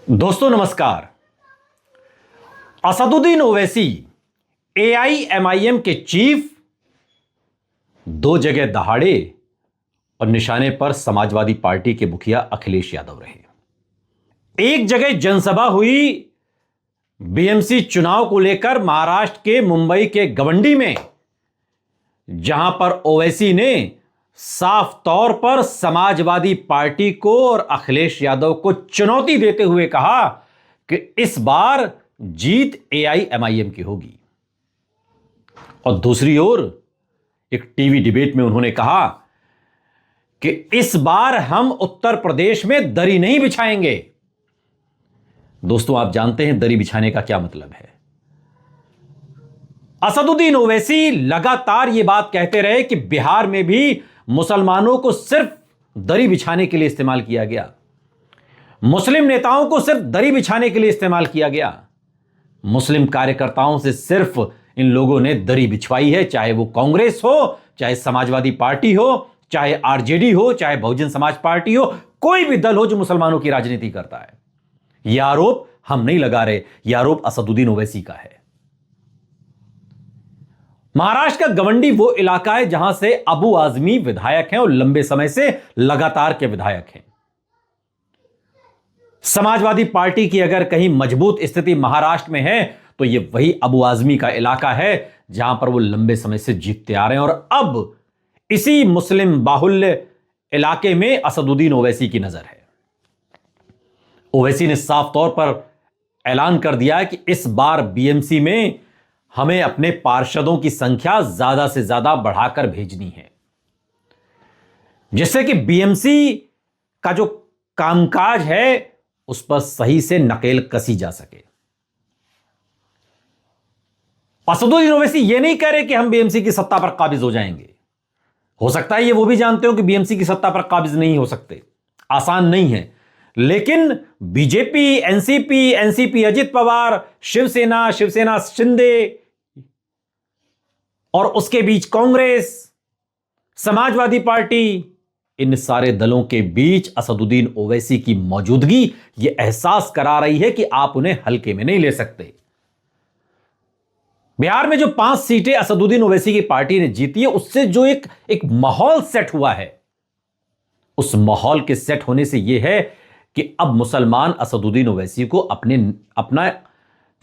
दोस्तों नमस्कार। असदुद्दीन ओवैसी एआईएमआईएम के चीफ दो जगह दहाड़े और निशाने पर समाजवादी पार्टी के मुखिया अखिलेश यादव रहे। एक जगह जनसभा हुई बीएमसी चुनाव को लेकर महाराष्ट्र के मुंबई के गवंडी में, जहां पर ओवैसी ने साफ तौर पर समाजवादी पार्टी को और अखिलेश यादव को चुनौती देते हुए कहा कि इस बार जीत एआईएमआईएम की होगी। और दूसरी ओर एक टीवी डिबेट में उन्होंने कहा कि इस बार हम उत्तर प्रदेश में दरी नहीं बिछाएंगे। दोस्तों, आप जानते हैं दरी बिछाने का क्या मतलब है। असदुद्दीन ओवैसी लगातार यह बात कहते रहे कि बिहार में भी मुसलमानों को सिर्फ दरी बिछाने के लिए इस्तेमाल किया गया, मुस्लिम नेताओं को सिर्फ दरी बिछाने के लिए इस्तेमाल किया गया, मुस्लिम कार्यकर्ताओं से सिर्फ इन लोगों ने दरी बिछवाई है, चाहे वो कांग्रेस हो, चाहे समाजवादी पार्टी हो, चाहे आरजेडी हो, चाहे बहुजन समाज पार्टी हो, कोई भी दल हो जो मुसलमानों की राजनीति करता है। यह आरोप हम नहीं लगा रहे, यह आरोप असदुद्दीन ओवैसी का है। महाराष्ट्र का गवंडी वो इलाका है जहां से अबू आजमी विधायक हैं और लंबे समय से लगातार के विधायक हैं। समाजवादी पार्टी की अगर कहीं मजबूत स्थिति महाराष्ट्र में है तो यह वही अबू आजमी का इलाका है जहां पर वो लंबे समय से जीतते आ रहे हैं। और अब इसी मुस्लिम बाहुल्य इलाके में असदुद्दीन ओवैसी की नजर है। ओवैसी ने साफ तौर पर ऐलान कर दिया है कि इस बार बीएमसी में हमें अपने पार्षदों की संख्या ज्यादा से ज्यादा बढ़ाकर भेजनी है, जिससे कि बीएमसी का जो कामकाज है उस पर सही से नकेल कसी जा सके। असदुद्दीन ओवैसी यह नहीं कह रहे कि हम बीएमसी की सत्ता पर काबिज हो जाएंगे। हो सकता है ये वो भी जानते हो कि बीएमसी की सत्ता पर काबिज नहीं हो सकते, आसान नहीं है। लेकिन बीजेपी, एनसीपी अजित पवार, शिवसेना शिंदे और उसके बीच कांग्रेस, समाजवादी पार्टी, इन सारे दलों के बीच असदुद्दीन ओवैसी की मौजूदगी यह एहसास करा रही है कि आप उन्हें हल्के में नहीं ले सकते। बिहार में जो 5 सीटें असदुद्दीन ओवैसी की पार्टी ने जीती है, उससे जो एक माहौल सेट हुआ है, उस माहौल के सेट होने से यह है कि अब मुसलमान असदुद्दीन ओवैसी को अपना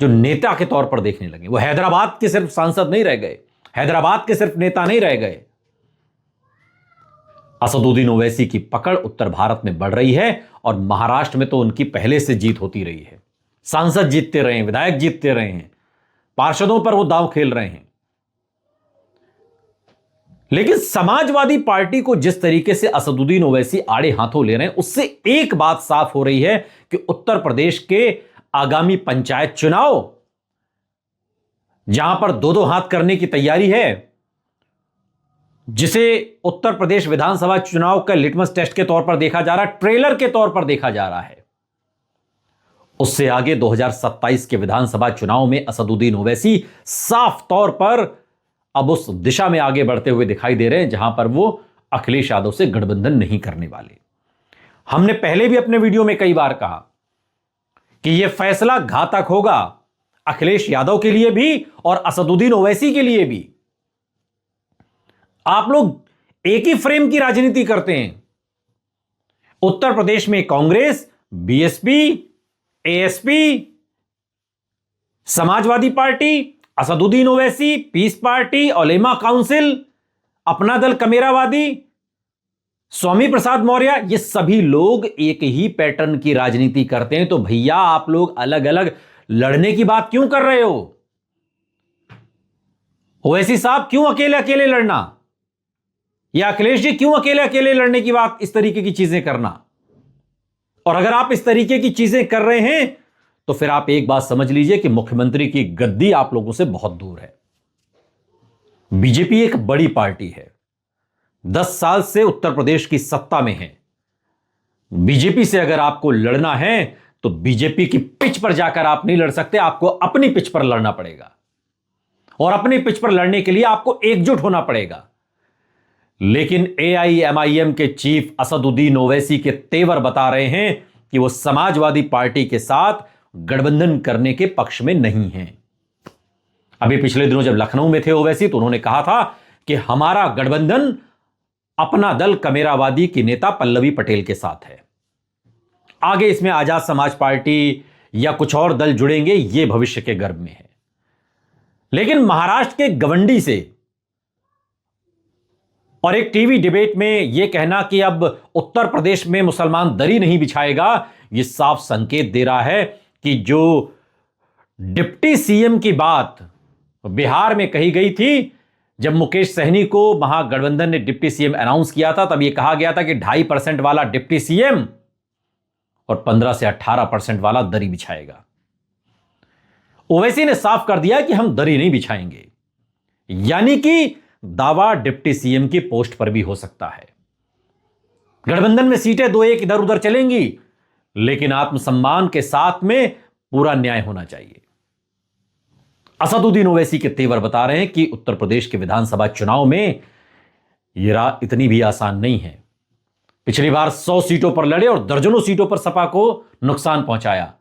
जो नेता के तौर पर देखने लगे। वो हैदराबाद के सिर्फ सांसद नहीं रह गए, हैदराबाद के सिर्फ नेता नहीं रह गए। असदुद्दीन ओवैसी की पकड़ उत्तर भारत में बढ़ रही है और महाराष्ट्र में तो उनकी पहले से जीत होती रही है। सांसद जीतते रहे हैं, विधायक जीतते रहे हैं, पार्षदों पर वो दांव खेल रहे हैं। लेकिन समाजवादी पार्टी को जिस तरीके से असदुद्दीन ओवैसी आड़े हाथों ले रहे हैं, उससे एक बात साफ हो रही है कि उत्तर प्रदेश के आगामी पंचायत चुनाव, जहां पर दो हाथ करने की तैयारी है, जिसे उत्तर प्रदेश विधानसभा चुनाव का लिटमस टेस्ट के तौर पर देखा जा रहा है, ट्रेलर के तौर पर देखा जा रहा है, उससे आगे 2027 के विधानसभा चुनाव में असदुद्दीन ओवैसी साफ तौर पर अब उस दिशा में आगे बढ़ते हुए दिखाई दे रहे हैं जहां पर वो अखिलेश यादव से गठबंधन नहीं करने वाले। हमने पहले भी अपने वीडियो में कई बार कहा कि यह फैसला घातक होगा अखिलेश यादव के लिए भी और असदुद्दीन ओवैसी के लिए भी। आप लोग एक ही फ्रेम की राजनीति करते हैं। उत्तर प्रदेश में Congress, BSP, ASP, Samajwadi Party, Asaduddin Owaisi, Peace Party, Ulema Council, Apna Dal कमेरावादी, Swami Prasad Maurya, ये सभी लोग एक ही पैटर्न की राजनीति करते हैं। तो भैया आप लोग अलग अलग लड़ने की बात क्यों कर रहे हो? ओवैसी साहब क्यों अकेले अकेले लड़ना, या अखिलेश जी क्यों अकेले अकेले लड़ने की बात, इस तरीके की चीजें करना? और अगर आप इस तरीके की चीजें कर रहे हैं तो फिर आप एक बात समझ लीजिए कि मुख्यमंत्री की गद्दी आप लोगों से बहुत दूर है। बीजेपी एक बड़ी पार्टी है, 10 साल से उत्तर प्रदेश की सत्ता में है। बीजेपी से अगर आपको लड़ना है तो बीजेपी की पिच पर जाकर आप नहीं लड़ सकते, आपको अपनी पिच पर लड़ना पड़ेगा। और अपनी पिच पर लड़ने के लिए आपको एकजुट होना पड़ेगा। लेकिन एआईएमआईएम के चीफ असदुद्दीन ओवैसी के तेवर बता रहे हैं कि वो समाजवादी पार्टी के साथ गठबंधन करने के पक्ष में नहीं हैं। अभी पिछले दिनों जब लखनऊ में थे ओवैसी तो उन्होंने कहा था कि हमारा गठबंधन अपना दल कमेरावादी की नेता पल्लवी पटेल के साथ है, आगे इसमें आजाद समाज पार्टी या कुछ और दल जुड़ेंगे ये भविष्य के गर्भ में है। लेकिन महाराष्ट्र के गवंडी से और एक टीवी डिबेट में यह कहना कि अब उत्तर प्रदेश में मुसलमान दरी नहीं बिछाएगा, यह साफ संकेत दे रहा है कि जो डिप्टी सीएम की बात बिहार में कही गई थी, जब मुकेश सहनी को महागठबंधन ने डिप्टी सीएम अनाउंस किया था तब यह कहा गया था कि 2.5% वाला डिप्टी सीएम और 15 से 18% वाला दरी बिछाएगा। ओवैसी ने साफ कर दिया कि हम दरी नहीं बिछाएंगे, यानी कि दावा डिप्टी सीएम की पोस्ट पर भी हो सकता है। गठबंधन में सीटें 2-1 इधर उधर चलेंगी, लेकिन आत्मसम्मान के साथ में पूरा न्याय होना चाहिए। असदुद्दीन ओवैसी के तेवर बता रहे हैं कि उत्तर प्रदेश के विधानसभा चुनाव में यह राह इतनी भी आसान नहीं है। पिछली बार 100 सीटों पर लड़े और दर्जनों सीटों पर सपा को नुकसान पहुंचाया।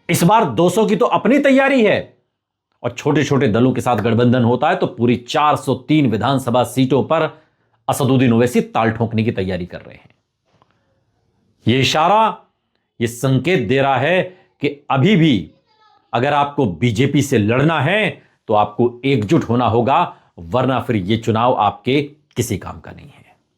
इस बार 200 की तो अपनी तैयारी है और छोटे छोटे दलों के साथ गठबंधन होता है तो पूरी 403 विधानसभा सीटों पर असदुद्दीन ओवैसी ताल ठोंकने की तैयारी कर रहे हैं। यह इशारा, यह संकेत दे रहा है कि अभी भी अगर आपको बीजेपी से लड़ना है तो आपको एकजुट होना होगा, वरना फिर यह चुनाव आपके किसी काम का नहीं है।